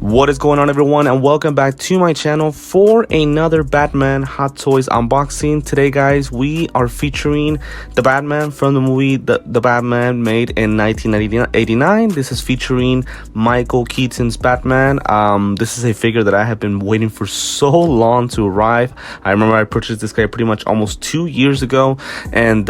What is going on, everyone, and welcome back to my channel for another Batman Hot Toys unboxing. Today, guys, we are featuring the Batman from the movie The Batman, made in 1989. This is featuring Michael Keaton's Batman. This is a figure that I have been waiting for so long to arrive. I remember I purchased this guy pretty much almost 2 years ago, and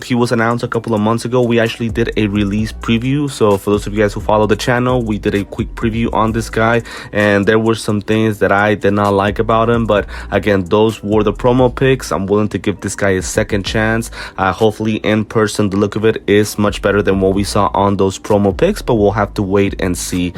he was announced a couple of months ago. We actually did a release preview, so for those of you guys who follow the channel, we did a quick preview on this guy, and there were some things that I did not like about him, but again, those were the promo pics. I'm willing to give this guy a second chance. Hopefully in person the look of it is much better than what we saw on those promo pics, but we'll have to wait and see.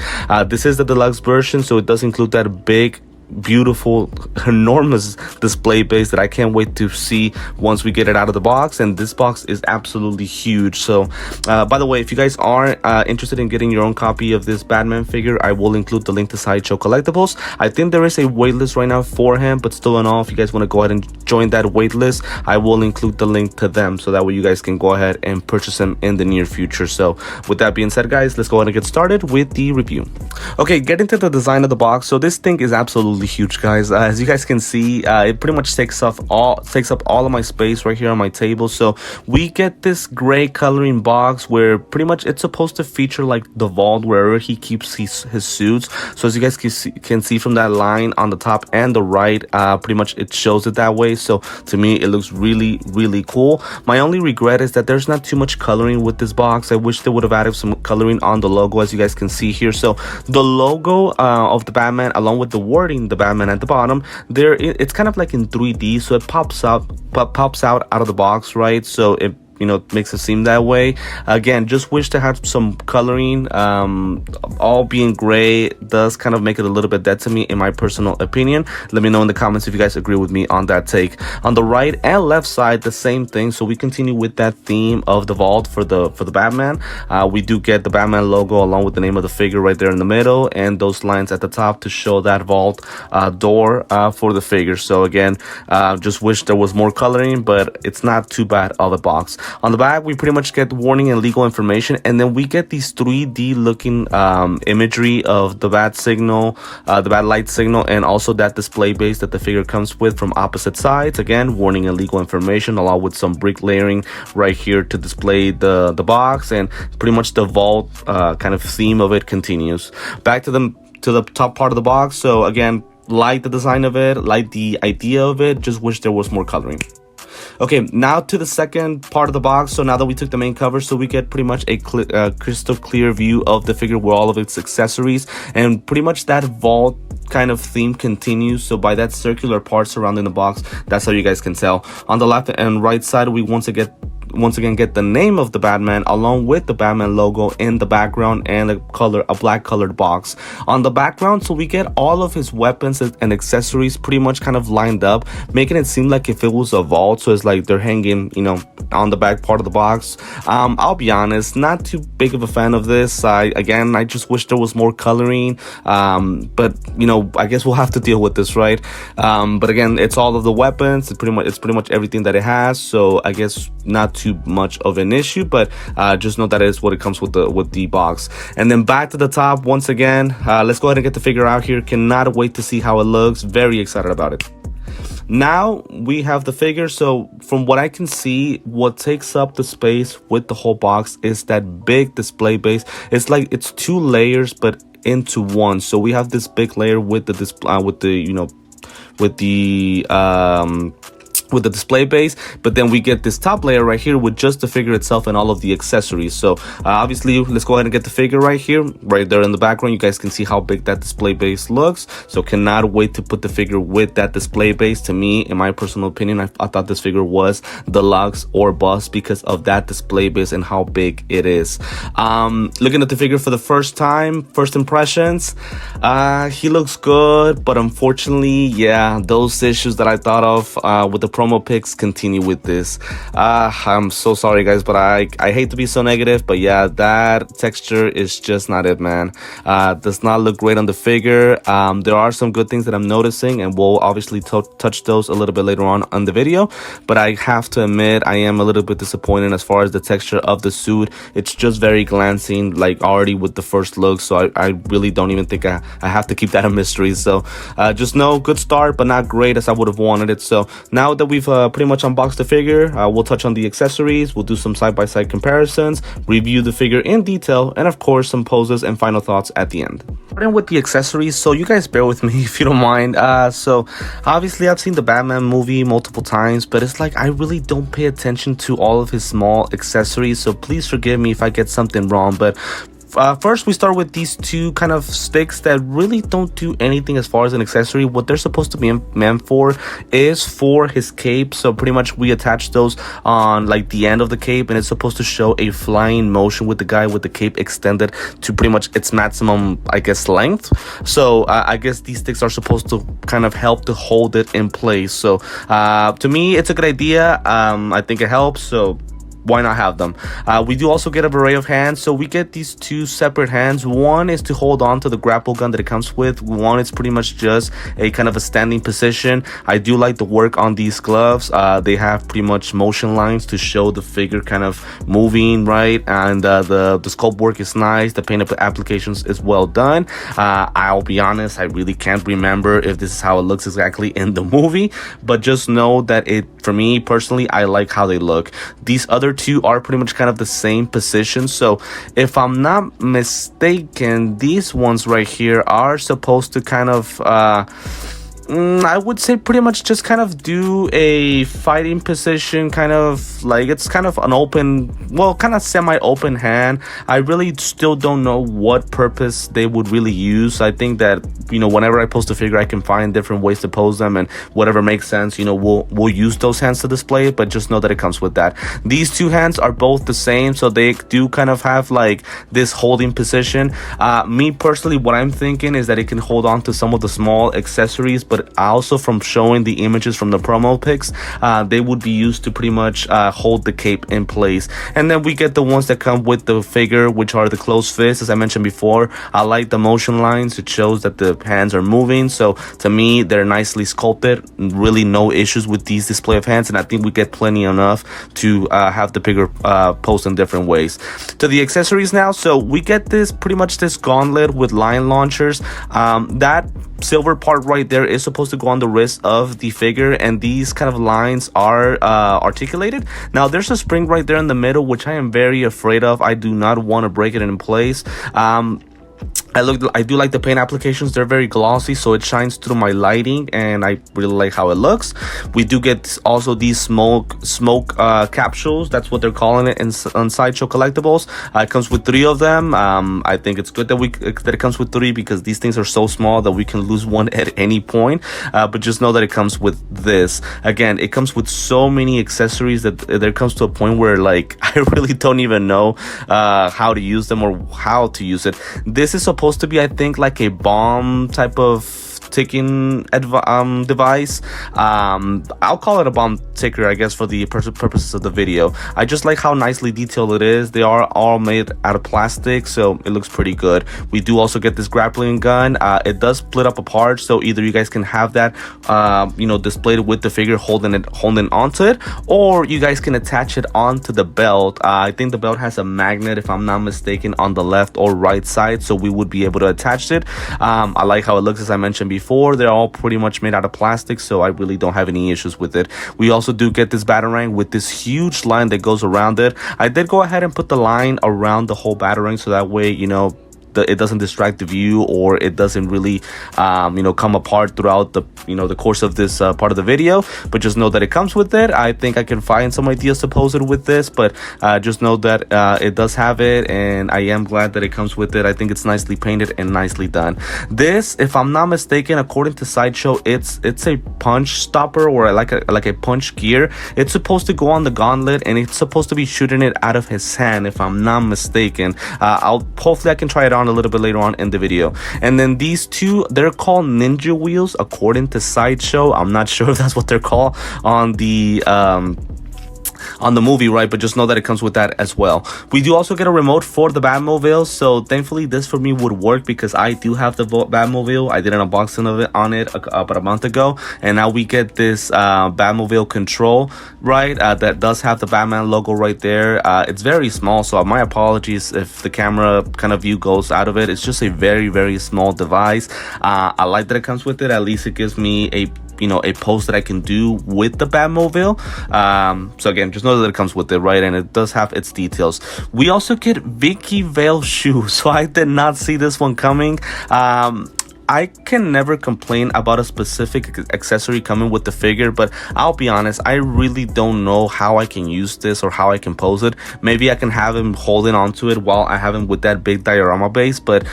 This is the deluxe version, so it does include that big, beautiful, enormous display base that I can't wait to see once we get it out of the box. And this box is absolutely huge. So by the way, if you guys are interested in getting your own copy of this Batman figure, I will include the link to Sideshow Collectibles. I think there is a waitlist right now for him, but still in all, if you guys want to go ahead and join that waitlist, I will include the link to them, so that way you guys can go ahead and purchase them in the near future. So with that being said, guys, let's go ahead and get started with the review. Okay, getting to the design of the box. So this thing is absolutely huge, guys. As you guys can see, it pretty much takes up all of my space right here on my table. So we get this gray coloring box where pretty much it's supposed to feature like the vault wherever he keeps his suits. So as you guys can see from that line on the top and the right, pretty much it shows it that way. So to me, it looks really, really cool. My only regret is that there's not too much coloring with this box. I wish they would have added some coloring on the logo, as you guys can see here. So the logo of the Batman, along with the wording, the Batman at the bottom there, it's kind of like in 3D, so it pops out of the box, right? So it makes it seem that way. Again, just wish to have some coloring. All being gray does kind of make it a little bit dead to me, in my personal opinion. Let me know in the comments if you guys agree with me on that take. On the right and left side, the same thing. So we continue with that theme of the vault for the Batman. We do get the Batman logo along with the name of the figure right there in the middle, and those lines at the top to show that vault door for the figure. So again, just wish there was more coloring, but it's not too bad of a box. On the back, we pretty much get warning and legal information, and then we get these 3D looking imagery of the bat signal, the bat light signal, and also that display base that the figure comes with from opposite sides. Again, warning and legal information, along with some brick layering right here to display the box, and pretty much the vault kind of theme of it continues. Back to the top part of the box. So again, like the design of it, like the idea of it, just wish there was more coloring. Okay, now to the second part of the box. So now that we took the main cover, so we get pretty much a crystal clear view of the figure with all of its accessories, and pretty much that vault kind of theme continues. So by that circular part surrounding the box, that's how you guys can tell. On the left and right side, we once again get the name of the Batman along with the Batman logo in the background, and a black colored box on the background. So we get all of his weapons and accessories pretty much kind of lined up, making it seem like if it was a vault. So it's like they're hanging, on the back part of the box. I'll be honest, not too big of a fan of this. I just wish there was more coloring, but I guess we'll have to deal with this, right? But again, it's all of the weapons. It's pretty much everything that it has. So I guess not too much of an issue, but just know that is what it comes with the box. And then back to the top once again. Let's go ahead and get the figure out here. Cannot wait to see how it looks. Very excited about it. Now we have the figure. So from what I can see, what takes up the space with the whole box is that big display base. It's like it's two layers but into one. So we have this big layer with the display with the display base, but then we get this top layer right here with just the figure itself and all of the accessories. So obviously, let's go ahead and get the figure right here, right there in the background. You guys can see how big that display base looks. So cannot wait to put the figure with that display base. To me, in my personal opinion, I thought this figure was deluxe or bust because of that display base and how big it is. Looking at the figure for the first time, first impressions, he looks good, but unfortunately, yeah, those issues that I thought of with the promo pics continue with this. I'm so sorry, guys, but I hate to be so negative, but yeah, that texture is just not it, man. Does not look great on the figure. There are some good things that I'm noticing, and we'll obviously touch those a little bit later on the video, but I have to admit I am a little bit disappointed as far as the texture of the suit. It's just very glancing, like already with the first look, so I really don't even think I have to keep that a mystery. So just know, good start, but not great as I would have wanted it. So now that we've pretty much unboxed the figure, we'll touch on the accessories, we'll do some side-by-side comparisons, review the figure in detail, and of course some poses and final thoughts at the end. Starting with the accessories, so you guys bear with me if you don't mind. So obviously I've seen the Batman movie multiple times, but it's like I really don't pay attention to all of his small accessories, so please forgive me if I get something wrong. But first we start with these two kind of sticks that really don't do anything as far as an accessory. What they're supposed to be meant for is for his cape. So pretty much we attach those on like the end of the cape, and it's supposed to show a flying motion with the guy with the cape extended to pretty much its maximum, I guess, length. So I guess these sticks are supposed to kind of help to hold it in place. So to me, it's a good idea. I think it helps, so why not have them? We do also get a array of hands, so we get these two separate hands. One is to hold on to the grapple gun that it comes with. One is pretty much just a kind of a standing position. I do like the work on these gloves. They have pretty much motion lines to show the figure kind of moving, right? And the sculpt work is nice. The paint applications is well done. I'll be honest, I really can't remember if this is how it looks exactly in the movie, but just know that for me personally, I like how they look. These other two are pretty much kind of the same position. So if I'm not mistaken, these ones right here are supposed to kind of I would say pretty much just kind of do a fighting position, kind of like it's kind of an open, well, kind of semi-open hand. I really still don't know what purpose they would really use. I think that, you know, whenever I post a figure, I can find different ways to pose them, and whatever makes sense, you know, we'll use those hands to display it, but just know that it comes with that. These two hands are both the same, so they do kind of have like this holding position. Me personally, what I'm thinking is that it can hold on to some of the small accessories, but also from showing the images from the promo pics, they would be used to pretty much hold the cape in place. And then we get the ones that come with the figure, which are the closed fists. As I mentioned before, I like the motion lines. It shows that the hands are moving, so to me they're nicely sculpted. Really no issues with these display of hands, and I think we get plenty enough to have the figure posed in different ways. To the accessories now, so we get this pretty much this gauntlet with line launchers. That silver part right there is supposed to go on the wrist of the figure, and these kind of lines are articulated. Now there's a spring right there in the middle, which I am very afraid of. I do not want to break it in place. I do like the paint applications. They're very glossy, so it shines through my lighting, and I really like how it looks. We do get also these smoke capsules. That's what they're calling it on Sideshow Collectibles. It comes with 3 of them. I think it's good that it comes with 3, because these things are so small that we can lose one at any point. But just know that it comes with this. Again, it comes with so many accessories that there comes to a point where like I really don't even know how to use them or how to use it. This is supposed to be, I think, like a bomb type of ticking device. I'll call it a bomb ticker, I guess, for the purposes of the video. I just like how nicely detailed it is. They are all made out of plastic, so it looks pretty good. We do also get this grappling gun. It does split up apart, so either you guys can have that you know, displayed with the figure holding onto it, or you guys can attach it onto the belt. I think the belt has a magnet, if I'm not mistaken, on the left or right side, so we would be able to attach it. I like how it looks. As I mentioned before, they're all pretty much made out of plastic, so I really don't have any issues with it. We also do get this batarang with this huge line that goes around it. I did go ahead and put the line around the whole batarang, so that way, you know, it doesn't distract the view, or it doesn't really you know, come apart throughout the, you know, the course of this part of the video. But just know that it comes with it. I think I can find some ideas to pose it with this, but just know that it does have it, and I am glad that it comes with it. I think it's nicely painted and nicely done. This, if I'm not mistaken, according to Sideshow, it's a punch stopper, or like a punch gear. It's supposed to go on the gauntlet, and it's supposed to be shooting it out of his hand, if I'm not mistaken. Hopefully I can try it on on a little bit later on in the video. And then these two, they're called Ninja Wheels according to Sideshow. I'm not sure if that's what they're called on the movie, right? But just know that it comes with that as well. We do also get a remote for the Batmobile, so thankfully this for me would work because I do have the Batmobile. I did an unboxing of it about a month ago, and now we get this Batmobile control, right? That does have the Batman logo right there. It's very small, so my apologies if the camera kind of view goes out of it. It's just a very, very small device. I like that it comes with it. At least it gives me a post that I can do with the Batmobile. So again, just know that it comes with it, right? And it does have its details. We also get Vicky Vale shoes. So I did not see this one coming. I can never complain about a specific accessory coming with the figure, but I'll be honest, I really don't know how I can use this or how I can pose it. Maybe I can have him holding onto it while I have him with that big diorama base, but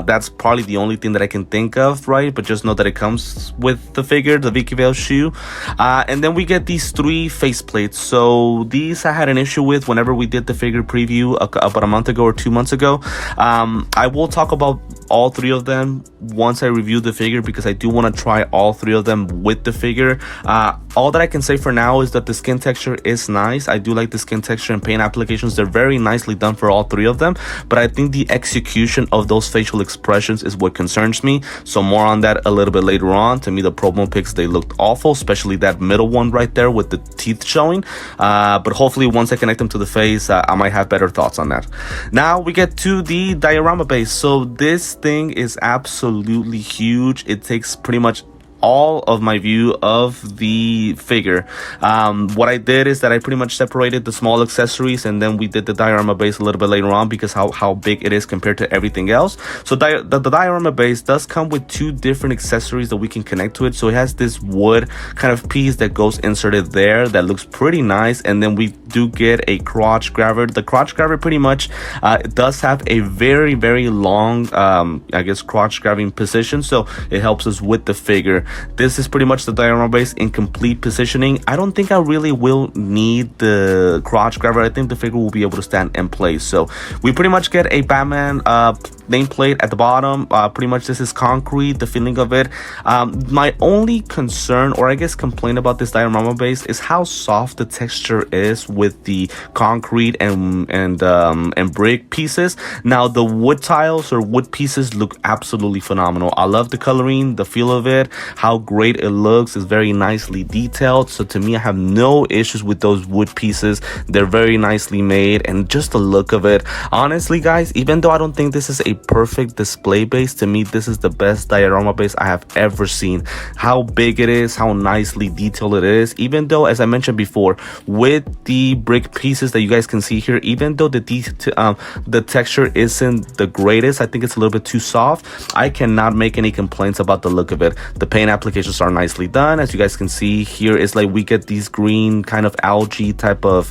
that's probably the only thing that I can think of, right? But just know that it comes with the figure, the Vicky Vale shoe. And then we get these 3 faceplates. So these I had an issue with whenever we did the figure preview about a month ago or 2 months ago. I will talk about all 3 of them once I review the figure because I do want to try all 3 of them with the figure. All that I can say for now is that the skin texture is nice. I do like the skin texture and paint applications. They're very nicely done for all 3 of them, but I think the execution of those facial expressions is what concerns me. So more on that a little bit later on. To me, the promo pics, they looked awful, especially that middle one right there with the teeth showing. But hopefully once I connect them to the face, I might have better thoughts on that. Now we get to the Diorama Base. So this thing is absolutely huge. It takes pretty much all of my view of the figure. What I did is that I pretty much separated the small accessories, and then we did the diorama base a little bit later on because how big it is compared to everything else. So the diorama base does come with 2 different accessories that we can connect to it. So it has this wood kind of piece that goes inserted there that looks pretty nice, and then we do get a crotch grabber. The crotch grabber pretty much it does have a very, very long I guess crotch grabbing position, so it helps us with the figure. This is pretty much the diorama base in complete positioning. I don't think I really will need the crotch grabber. I think the figure will be able to stand in place. So we pretty much get a Batman nameplate at the bottom. Pretty much this is concrete, the feeling of it. My only concern, or I guess complaint about this diorama base, is how soft the texture is with the concrete and brick pieces. Now the wood tiles or wood pieces look absolutely phenomenal. I love the coloring, the feel of it, how great it looks. It's very nicely detailed. So to me, I have no issues with those wood pieces. They're very nicely made, and just the look of it. Honestly, guys, even though I don't think this is a perfect display base, to me this is the best diorama base I have ever seen. How big it is, how nicely detailed it is, even though, as I mentioned before, with the brick pieces that you guys can see here, even though the texture isn't the greatest, I think it's a little bit too soft, I cannot make any complaints about the look of it. The paint applications are nicely done. As you guys can see here, it's like we get these green kind of algae type of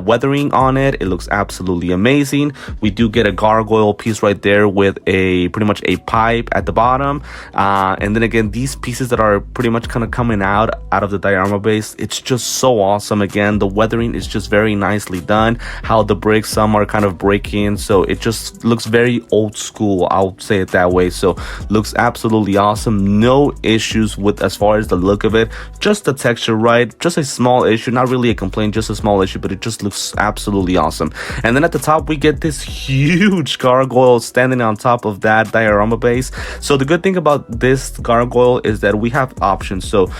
weathering on it. It looks absolutely amazing. We do get a gargoyle piece right there with a pretty much a pipe at the bottom, and then again these pieces that are pretty much kind of coming out of the diorama base. It's just so awesome. Again, the weathering is just very nicely done. How the bricks, some are kind of breaking, so it just looks very old school, I'll say it that way. So looks absolutely awesome. No issues with as far as the look of it. Just the texture, right? Just a small issue, not really a complaint, just a small issue, but it just looks absolutely awesome. And then at the top we get this huge gargoyle standing on top of that diorama base. So the good thing about this gargoyle is that we have options. So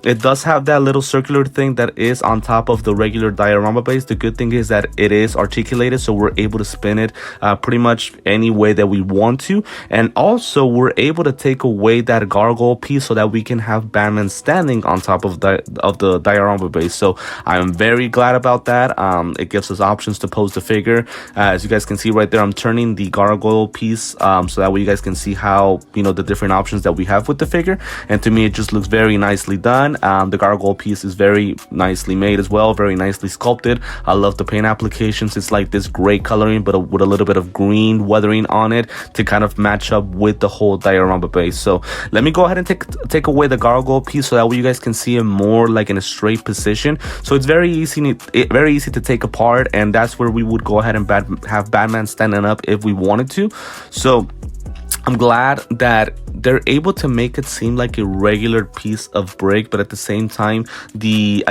it does have that little circular thing that is on top of the regular diorama base. The good thing is that it is articulated, so we're able to spin it pretty much any way that we want to. And also we're able to take away that gargoyle piece so that we can have Batman standing on top of the diorama base. So I'm very glad about that. It gives us options to pose the figure. As you guys can see right there, I'm turning the gargoyle piece so that way you guys can see how, you know, the different options that we have with the figure. And to me, it just looks very nicely done. The gargoyle piece is very nicely made as well, very nicely sculpted. I love the paint applications. It's like this gray coloring but with a little bit of green weathering on it to kind of match up with the whole diorama base. So let me go ahead and take take away the gargoyle piece so that way you guys can see him more like in a straight position. So it's very easy to take apart, and that's where we would go ahead and have Batman standing up if we wanted to. So I'm glad that they're able to make it seem like a regular piece of brick, but at the same time, the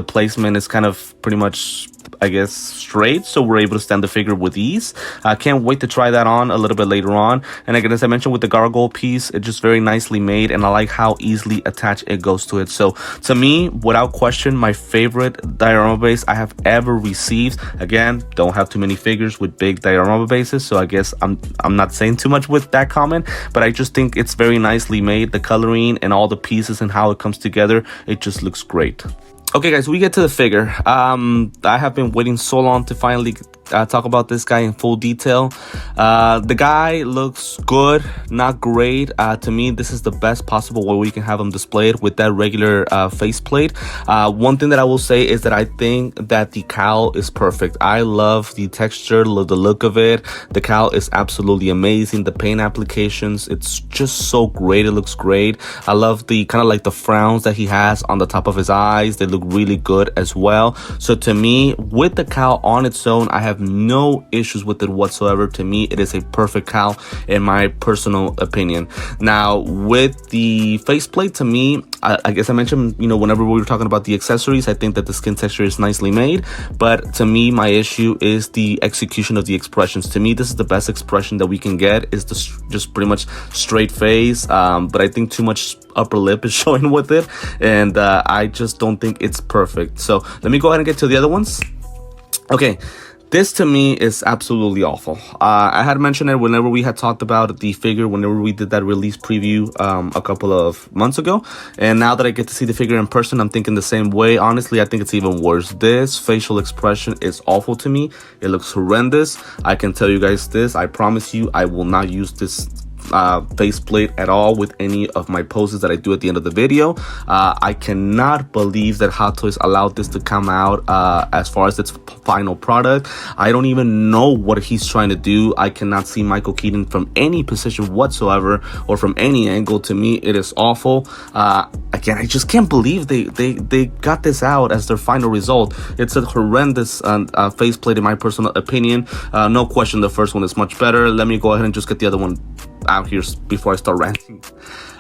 placement is kind of pretty much, I guess, straight, so we're able to stand the figure with ease. I can't wait to try that on a little bit later on. And again, as I mentioned, with the gargoyle piece, it's just very nicely made, and I like how easily attached it goes to it. So to me, without question, my favorite diorama base I have ever received. Again, don't have too many figures with big diorama bases, so I guess I'm not saying too much with that comment, but I just think it's very nicely made. The coloring and all the pieces and how it comes together, it just looks great. Okay, guys, we get to the figure. I have been waiting so long to finally talk about this guy in full detail. The guy looks good, not great. To me, this is the best possible way we can have him displayed with that regular faceplate. One thing that I will say is that I think that the cowl is perfect. I love the texture, the look of it. The cowl is absolutely amazing. The paint applications, it's just so great. It looks great. I love the kind of like the frowns that he has on the top of his eyes. They look really good as well. So to me, with the cowl on its own, I have no issues with it whatsoever. To me, it is a perfect cowl in my personal opinion. Now, with the faceplate, to me, I guess I mentioned, whenever we were talking about the accessories, I think that the skin texture is nicely made, but to me, my issue is the execution of the expressions. To me, this is the best expression that we can get, is just pretty much straight face, but I think too much upper lip is showing with it, and I just don't think it's perfect. So let me go ahead and get to the other ones. Okay, this to me is absolutely awful. I had mentioned it whenever we had talked about the figure, whenever we did that release preview a couple of months ago. And now that I get to see the figure in person, I'm thinking the same way. Honestly, I think it's even worse. This facial expression is awful to me. It looks horrendous. I can tell you guys this. I promise you, I will not use this faceplate at all with any of my poses that I do at the end of the video. I cannot believe that Hot Toys allowed this to come out as far as its final product. I don't even know what he's trying to do. I cannot see Michael Keaton from any position whatsoever or from any angle. To me, it is awful. Again, I just can't believe they got this out as their final result. It's a horrendous faceplate in my personal opinion. No question, the first one is much better. Let me go ahead and just get the other one out here before I start ranting.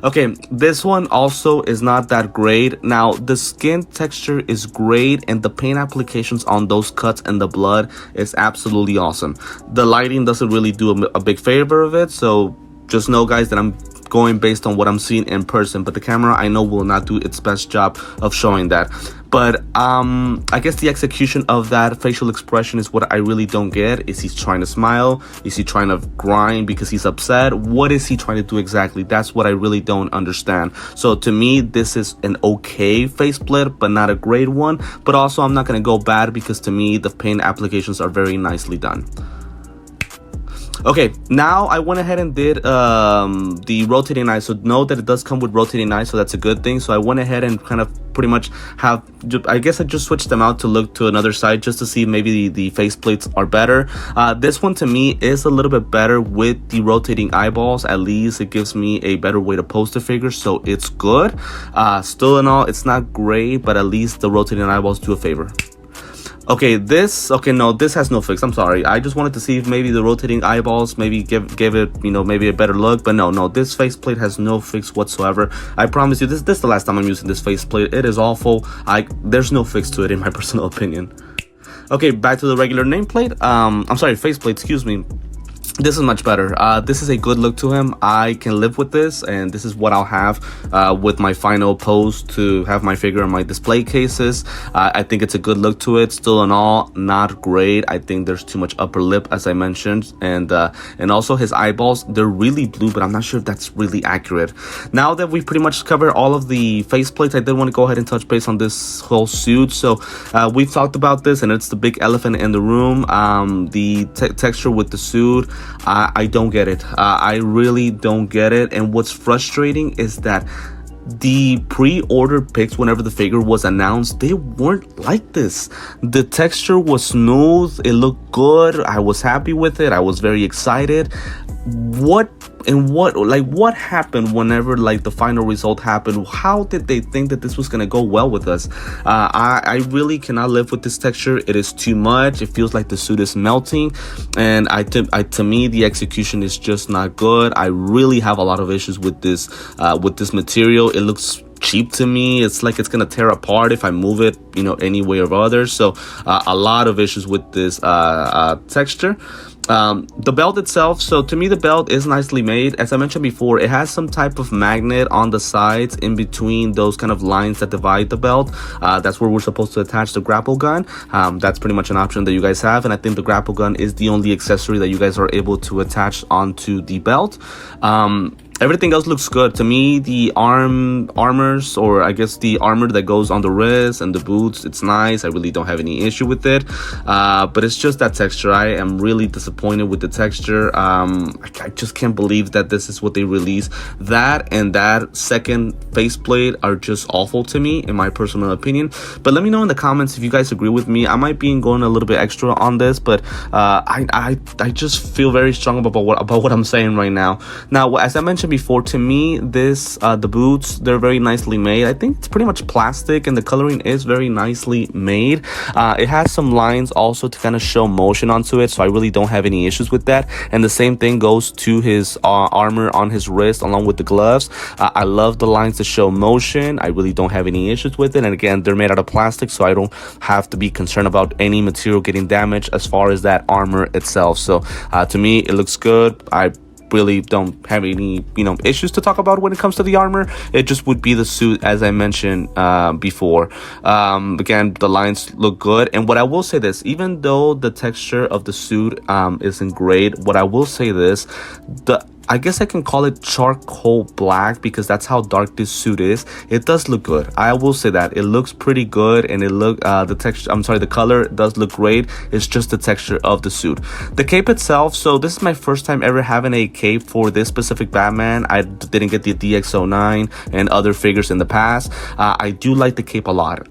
Okay, this one also is not that great. Now, the skin texture is great, and the paint applications on those cuts and the blood is absolutely awesome. The lighting doesn't really do a big favor of it, so just know, guys, that I'm going based on what I'm seeing in person, but the camera, I know, will not do its best job of showing that. But I guess the execution of that facial expression is what I really don't get. Is he trying to smile? Is he trying to grind because he's upset? What is he trying to do exactly? That's what I really don't understand. So to me, this is an okay faceplate, but not a great one. But also, I'm not going to go bad, because to me, the paint applications are very nicely done. Okay, now I went ahead and did the rotating eyes. So know that it does come with rotating eyes, so that's a good thing. So I went ahead and kind of pretty much have, I guess I just switched them out to look to another side just to see if maybe the faceplates are better. This one to me is a little bit better with the rotating eyeballs. At least it gives me a better way to pose the figure, so it's good. Still in all, it's not great, but at least the rotating eyeballs do a favor. Okay, this has no fix. I'm sorry. I just wanted to see if maybe the rotating eyeballs maybe give it, maybe a better look. But no, this faceplate has no fix whatsoever. I promise you, this is the last time I'm using this faceplate. It is awful. There's no fix to it in my personal opinion. Okay, back to the regular nameplate. I'm sorry, faceplate, excuse me. This is much better. This is a good look to him. I can live with this, and this is what I'll have with my final pose to have my figure in my display cases. I think it's a good look to it. Still in all, not great. I think there's too much upper lip, as I mentioned, and also his eyeballs, they're really blue, but I'm not sure if that's really accurate. Now that we pretty much covered all of the faceplates, I did want to go ahead and touch base on this whole suit. So we've talked about this, and it's the big elephant in the room. The texture with the suit, I don't get it. I really don't get it. And what's frustrating is that the pre-order pics, whenever the figure was announced, they weren't like this. The texture was smooth. It looked good. I was happy with it. I was very excited. what happened whenever like the final result happened? How did they think that this was gonna go well with us? I really cannot live with this texture. It is too much. It feels like the suit is melting, and to me the execution is just not good. I really have a lot of issues with this material. It looks cheap to me. It's like it's gonna tear apart if I move it, any way or other. So a lot of issues with this texture. The belt itself, so to me the belt is nicely made. As I mentioned before, it has some type of magnet on the sides in between those kind of lines that divide the belt. That's where we're supposed to attach the grapple gun. That's pretty much an option that you guys have, and I think the grapple gun is the only accessory that you guys are able to attach onto the belt. Everything else looks good. To me, the armors, or I guess the armor that goes on the wrist and the boots, it's nice. I really don't have any issue with it. But it's just that texture. I am really disappointed with the texture. I just can't believe that this is what they released. That and that second faceplate are just awful to me, in my personal opinion. But let me know in the comments if you guys agree with me. I might be going a little bit extra on this, but I just feel very strong about what I'm saying right now. Now, as I mentioned before, to me the boots, they're very nicely made. I think it's pretty much plastic, and the coloring is very nicely made. It has some lines also to kind of show motion onto it, so I really don't have any issues with that. And the same thing goes to his armor on his wrist along with the gloves. I love the lines to show motion. I really don't have any issues with it, and again, they're made out of plastic, so I don't have to be concerned about any material getting damaged as far as that armor itself. So to me it looks good. I really don't have any issues to talk about when it comes to the armor. It just would be the suit, as I mentioned before. Again, the lines look good, and what I will say this, even though the texture of the suit isn't great, what I will say this, I guess I can call it charcoal black, because that's how dark this suit is. It does look good. I will say that it looks pretty good, and the color does look great. It's just the texture of the suit. The cape itself, so this is my first time ever having a cape for this specific Batman. I didn't get the DX09 and other figures in the past. I do like the cape a lot.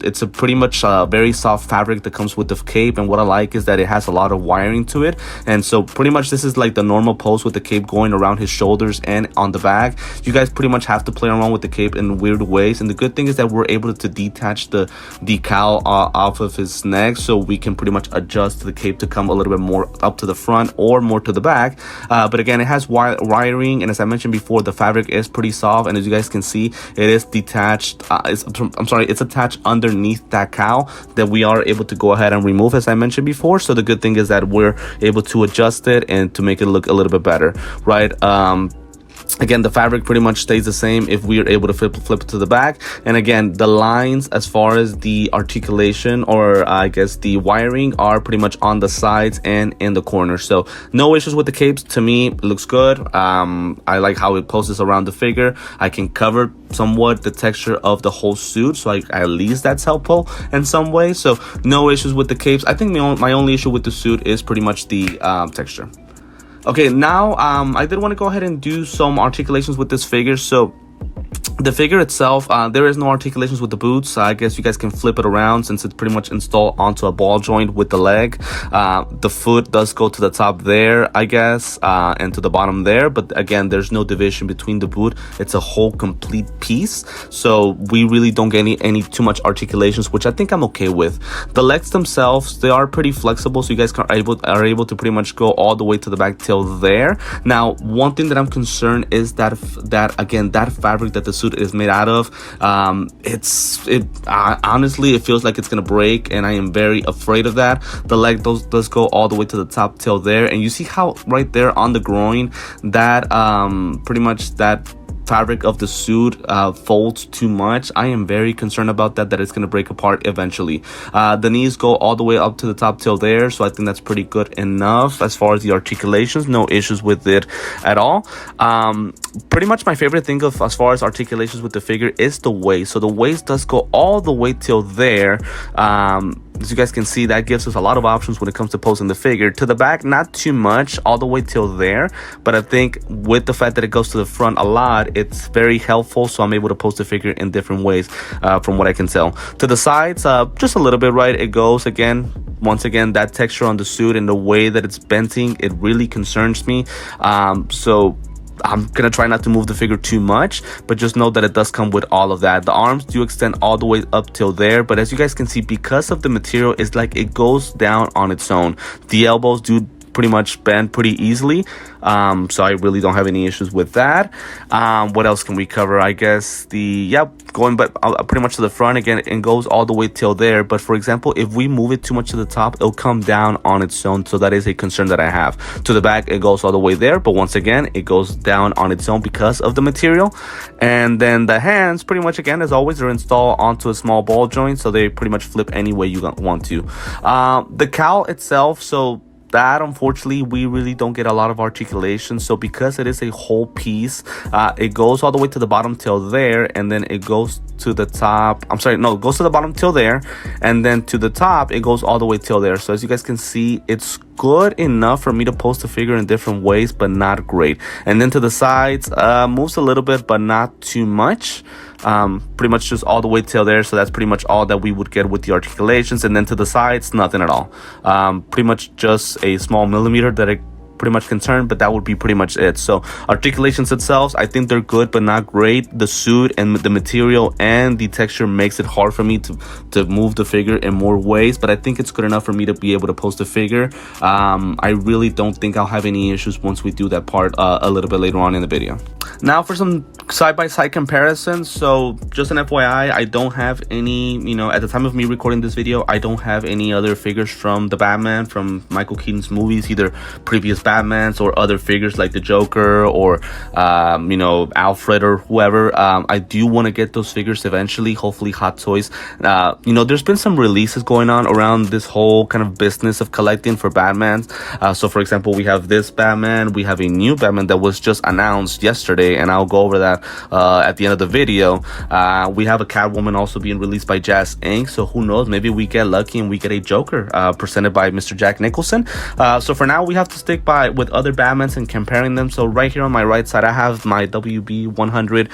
It's a pretty much very soft fabric that comes with the cape, and what I like is that it has a lot of wiring to it, and so pretty much this is like the normal pose with the cape going around his shoulders and on the back. You guys pretty much have to play around with the cape in weird ways, and the good thing is that we're able to detach the decal off of his neck, so we can pretty much adjust the cape to come a little bit more up to the front or more to the back. But again, it has wiring, and as I mentioned before, the fabric is pretty soft, and as you guys can see, it is detached. It's attached underneath that cowl that we are able to go ahead and remove, as I mentioned before. So the good thing is that we're able to adjust it and to make it look a little bit better, right? Again, the fabric pretty much stays the same if we are able to flip it to the back. And again, the lines as far as the articulation, or I guess the wiring, are pretty much on the sides and in the corners. So no issues with the capes. To me, it looks good. I like how it poses around the figure. I can cover somewhat the texture of the whole suit, so at least that's helpful in some way. So no issues with the capes. I think my only issue with the suit is pretty much the texture. Okay, now I did want to go ahead and do some articulations with this figure. So the figure itself, there is no articulations with the boots. I guess you guys can flip it around since it's pretty much installed onto a ball joint with the leg. The foot does go to the top there, I guess, and to the bottom there. But again, there's no division between the boot. It's a whole complete piece. So we really don't get any too much articulations, which I think I'm okay with. The legs themselves, they are pretty flexible, so you guys are able to pretty much go all the way to the back till there. Now, one thing that I'm concerned is that again, that fabric that the suit is made out of, honestly, it feels like it's gonna break, and I am very afraid of that. The leg does go all the way to the top till there, and you see how right there on the groin, that pretty much that fabric of the suit folds too much. I am very concerned about that it's going to break apart eventually. The knees go all the way up to the top till there, so I think that's pretty good enough as far as the articulations. No issues with it at all. Pretty much my favorite thing as far as articulations with the figure is the waist. So the waist does go all the way till there. As you guys can see, that gives us a lot of options when it comes to posing the figure. To the back, not too much, all the way till there. But I think with the fact that it goes to the front a lot, it's very helpful, so I'm able to pose the figure in different ways, from what I can tell. To the sides, just a little bit, right? It goes again. Once again, that texture on the suit and the way that it's bending, it really concerns me. So I'm gonna try not to move the figure too much, but just know that it does come with all of that. The arms do extend all the way up till there, but as you guys can see, because of the material, it's like it goes down on its own. The elbows do pretty much bend pretty easily, so I really don't have any issues with that. What else can we cover? I guess going but pretty much to the front again, it goes all the way till there, but for example, if we move it too much to the top, it'll come down on its own, so that is a concern that I have. To the back, it goes all the way there, but once again, it goes down on its own because of the material. And then the hands, pretty much again, as always, are installed onto a small ball joint, so they pretty much flip any way you want to. The cowl itself, so that unfortunately we really don't get a lot of articulation, so because it is a whole piece, it goes all the way to the bottom till there, and then it goes to the top. It goes to the bottom till there, and then to the top it goes all the way till there. So as you guys can see, it's good enough for me to post the figure in different ways, but not great. And then to the sides, moves a little bit, but not too much. Pretty much just all the way till there, so that's pretty much all that we would get with the articulations. And then to the sides, nothing at all. Pretty much just a small millimeter that it pretty much concerned, but that would be pretty much it. So articulations itself, I think they're good but not great. The suit and the material and the texture makes it hard for me to move the figure in more ways, but I think it's good enough for me to be able to post a figure. I really don't think I'll have any issues once we do that part a little bit later on in the video. Now for some side-by-side comparisons. So just an FYI, I don't have any, at the time of me recording this video, I don't have any other figures from the Batman, from Michael Keaton's movies, either previous Batmans or other figures like the Joker or Alfred or whoever. I do want to get those figures eventually, hopefully Hot Toys. There's been some releases going on around this whole kind of business of collecting for Batmans. So for example, we have this Batman, we have a new Batman that was just announced yesterday, and I'll go over that at the end of the video. We have a Catwoman also being released by Jazz Inc., so who knows, maybe we get lucky and we get a Joker presented by Mr. Jack Nicholson. So for now, we have to stick with other Batmans and comparing them. So right here on my right side, I have my WB 100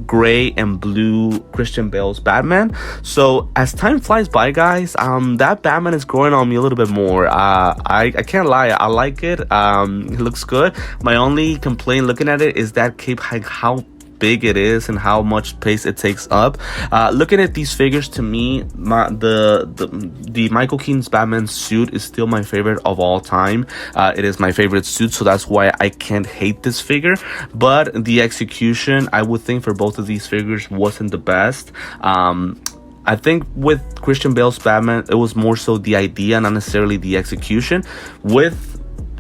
gray and blue Christian Bale's Batman. So as time flies by, guys, that Batman is growing on me a little bit more. I can't lie, I like it. It looks good. My only complaint looking at it is that cape, how big it is and how much space it takes up. Looking at these figures, to me, the Michael Keaton's Batman suit is still my favorite of all time. It is my favorite suit, so that's why I can't hate this figure. But the execution, I would think, for both of these figures wasn't the best. I think with Christian Bale's Batman, it was more so the idea, not necessarily the execution. With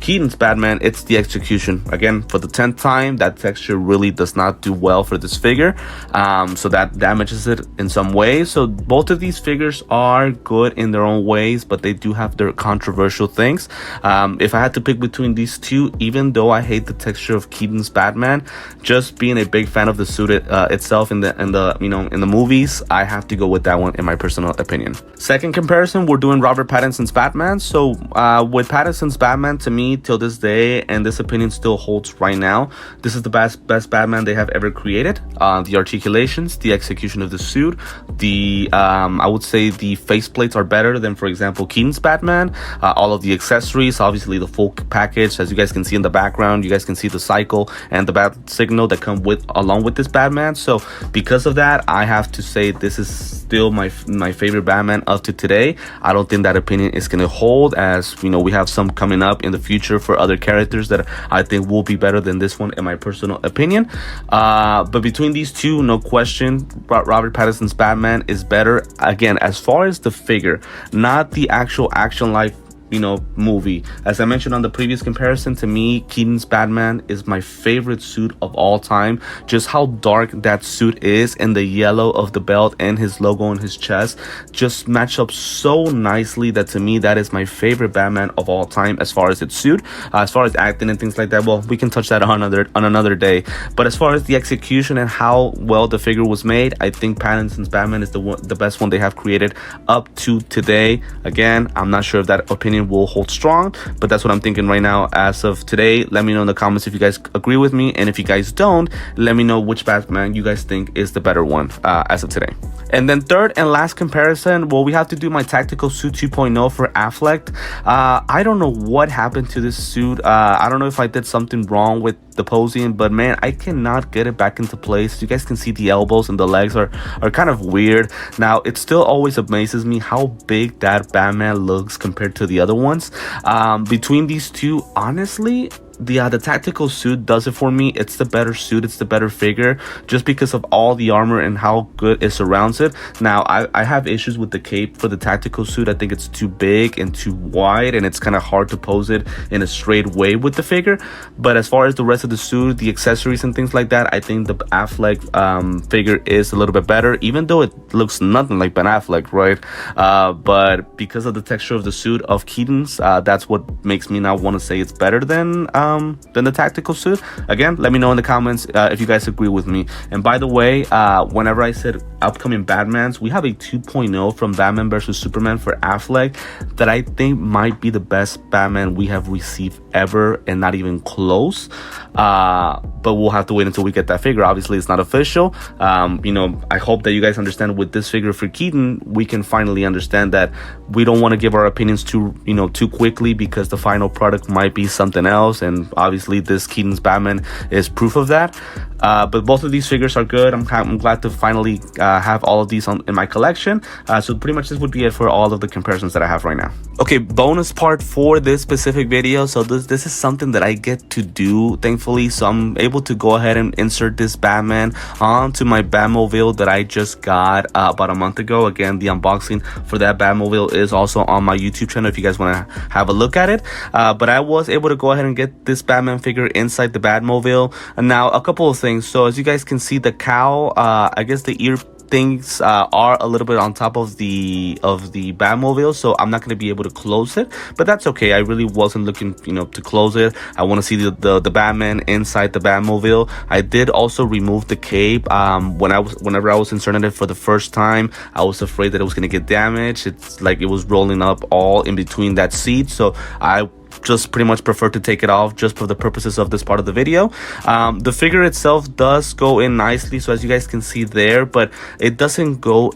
Keaton's Batman, it's the execution. Again, for the 10th time, that texture really does not do well for this figure, so that damages it in some ways. So both of these figures are good in their own ways, but they do have their controversial things. If I had to pick between these two, even though I hate the texture of Keaton's Batman, just being a big fan of the suit itself in the movies, I have to go with that one in my personal opinion. Second comparison, we're doing Robert Pattinson's Batman. So with Pattinson's Batman, to me, till this day, and this opinion still holds right now, this is the best Batman they have ever created. The articulations, the execution of the suit, I would say the faceplates are better than, for example, Keaton's Batman. All of the accessories, obviously the full package, as you guys can see in the background, you guys can see the cycle and the bat signal that come along with this Batman. So because of that, I have to say this is still my favorite Batman up to today. I don't think that opinion is going to hold, as we have some coming up in the future for other characters that I think will be better than this one in my personal opinion. But between these two, no question, Robert Pattinson's Batman is better. Again, as far as the figure, not the actual action life movie. As I mentioned on the previous comparison, to me, Keaton's Batman is my favorite suit of all time. Just how dark that suit is, and the yellow of the belt and his logo on his chest just match up so nicely that, to me, that is my favorite Batman of all time as far as its suit. As far as acting and things like that, well, we can touch that on another day. But as far as the execution and how well the figure was made, I think Pattinson's Batman is the best one they have created up to today. Again, I'm not sure if that opinion opinion will hold strong, but that's what I'm thinking right now as of today. Let me know in the comments if you guys agree with me, and if you guys don't, let me know which Batman you guys think is the better one as of today. And then third and last comparison, well, we have to do my tactical suit 2.0 for Affleck. I don't know what happened to this suit. I don't know if I did something wrong with the posing, but man, I cannot get it back into place. You guys can see the elbows and the legs are kind of weird. Now, it still always amazes me how big that Batman looks compared to the other ones. Between these two, honestly, the tactical suit does it for me. It's the better suit, it's the better figure, just because of all the armor and how good it surrounds it. Now, I have issues with the cape for the tactical suit. I think it's too big and too wide, and it's kind of hard to pose it in a straight way with the figure. But as far as the rest of the suit, the accessories and things like that, I think the Affleck figure is a little bit better, even though it looks nothing like Ben Affleck, right? But because of the texture of the suit of Keaton's, that's what makes me now want to say it's better than the tactical suit. Again, let me know in the comments if you guys agree with me. And by the way, whenever I said upcoming Batmans, we have a 2.0 from Batman vs Superman for Affleck that I think might be the best Batman we have received ever, and not even close. But we'll have to wait until we get that figure. Obviously, it's not official. I hope that you guys understand with this figure for Keaton, we can finally understand that we don't want to give our opinions too quickly, because the final product might be something else. And obviously, this Keaton's Batman is proof of that. But both of these figures are good. I'm glad to finally have all of these in my collection. So pretty much this would be it for all of the comparisons that I have right now. Okay, bonus part for this specific video. So this is something that I get to do, thankfully. So I'm able to go ahead and insert this Batman onto my Batmobile that I just got about a month ago. Again, the unboxing for that Batmobile is also on my YouTube channel if you guys want to have a look at it. But I was able to go ahead and get this Batman figure inside the Batmobile. And now a couple of things. So as you guys can see, the cowl, I guess the ear things are a little bit on top of the Batmobile, so I'm not going to be able to close it, but that's okay. I really wasn't looking to close it. I want to see the Batman inside the Batmobile. I did also remove the cape. Whenever I was inserting it for the first time, I was afraid that it was going to get damaged. It's like it was rolling up all in between that seat, so I just pretty much prefer to take it off just for the purposes of this part of the video. The figure itself does go in nicely, so as you guys can see there, but it doesn't go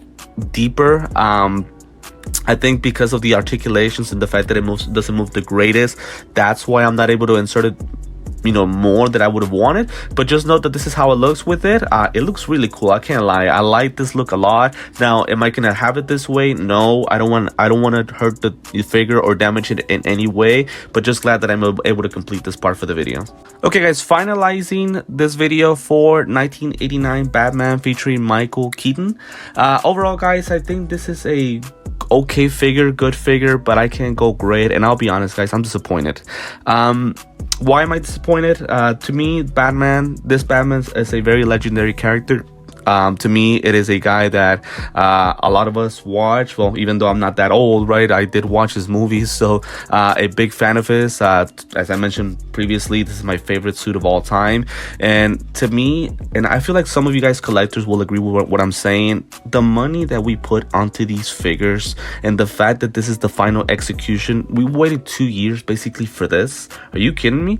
deeper. I think because of the articulations and the fact that it doesn't move the greatest, that's why I'm not able to insert it more than I would have wanted. But just note that this is how it looks with it. It looks really cool, I can't lie. I like this look a lot. Now, am I gonna have it this way? No, I don't want to hurt the figure or damage it in any way, but just glad that I'm able to complete this part for the video. Okay guys, finalizing this video for 1989 Batman featuring Michael Keaton. Overall guys, I think this is a okay figure, good figure, but I can't go great, and I'll be honest guys, I'm disappointed. Why am I disappointed? To me, this Batman is a very legendary character. To me, it is a guy that a lot of us watch. Well, even though I'm not that old, right? I did watch his movies, so a big fan of his. As I mentioned previously, this is my favorite suit of all time. And to me, and I feel like some of you guys collectors will agree with what I'm saying, the money that we put onto these figures and the fact that this is the final execution, we waited 2 years basically for this. Are you kidding me?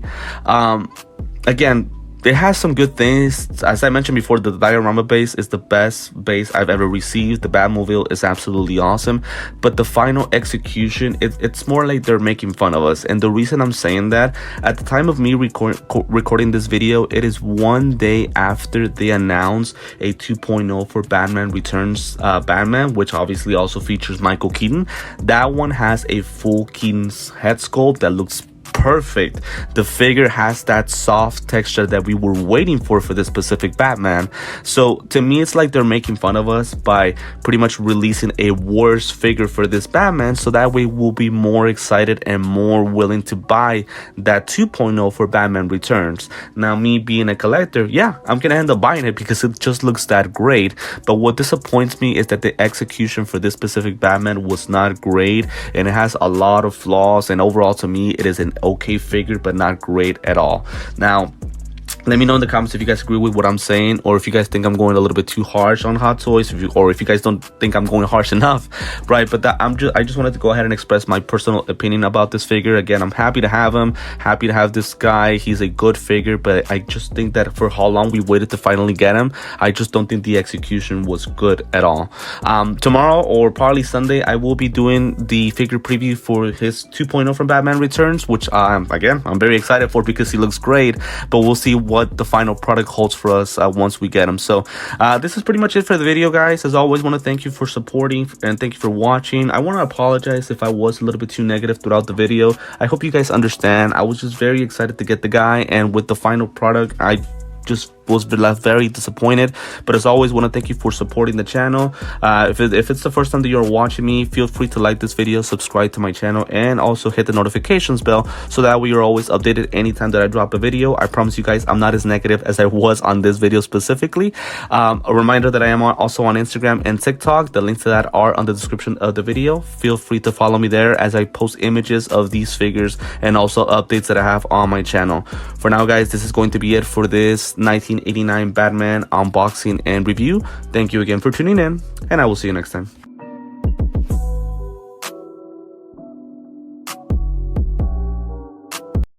Again, it has some good things. As I mentioned before, the Diorama Base is the best base I've ever received. The Batmobile is absolutely awesome, but the final execution, it's more like they're making fun of us. And the reason I'm saying that, at the time of me recording this video, it is one day after they announced a 2.0 for Batman Returns Batman, which obviously also features Michael Keaton. That one has a full Keaton's head sculpt that looks perfect. The figure has that soft texture that we were waiting for this specific Batman. So to me, it's like they're making fun of us by pretty much releasing a worse figure for this Batman, so that way we'll be more excited and more willing to buy that 2.0 for Batman Returns. Now, me being a collector, yeah, I'm gonna end up buying it because it just looks that great. But what disappoints me is that the execution for this specific Batman was not great, and it has a lot of flaws, and overall to me it is an okay figure but not great at all. Now, Let me know in the comments if you guys agree with what I'm saying, or if you guys think I'm going a little bit too harsh on Hot Toys, or if you guys don't think I'm going harsh enough, right? But I just wanted to go ahead and express my personal opinion about this figure. Again, I'm happy to have him, happy to have this guy. He's a good figure, but I just think that for how long we waited to finally get him, I just don't think the execution was good at all. Tomorrow, or probably Sunday, I will be doing the figure preview for his 2.0 from Batman Returns, which again, I'm very excited for because he looks great, but we'll see what the final product holds for us once we get them. So this is pretty much it for the video, guys. As always, want to thank you for supporting and thank you for watching. I want to apologize if I was a little bit too negative throughout the video. I hope you guys understand. I was just very excited to get the guy, and with the final product, I just was left very disappointed. But as always, want to thank you for supporting the channel. If it's the first time that you're watching me, feel free to like this video, subscribe to my channel, and also hit the notifications bell so that way you're always updated anytime that I drop a video. I promise you guys, I'm not as negative as I was on this video specifically. A reminder that I am also on Instagram and TikTok. The links to that are on the description of the video. Feel free to follow me there as I post images of these figures and also updates that I have on my channel. For now, guys, this is going to be it for this 1989 Batman unboxing and review. Thank you again for tuning in, and I will see you next time.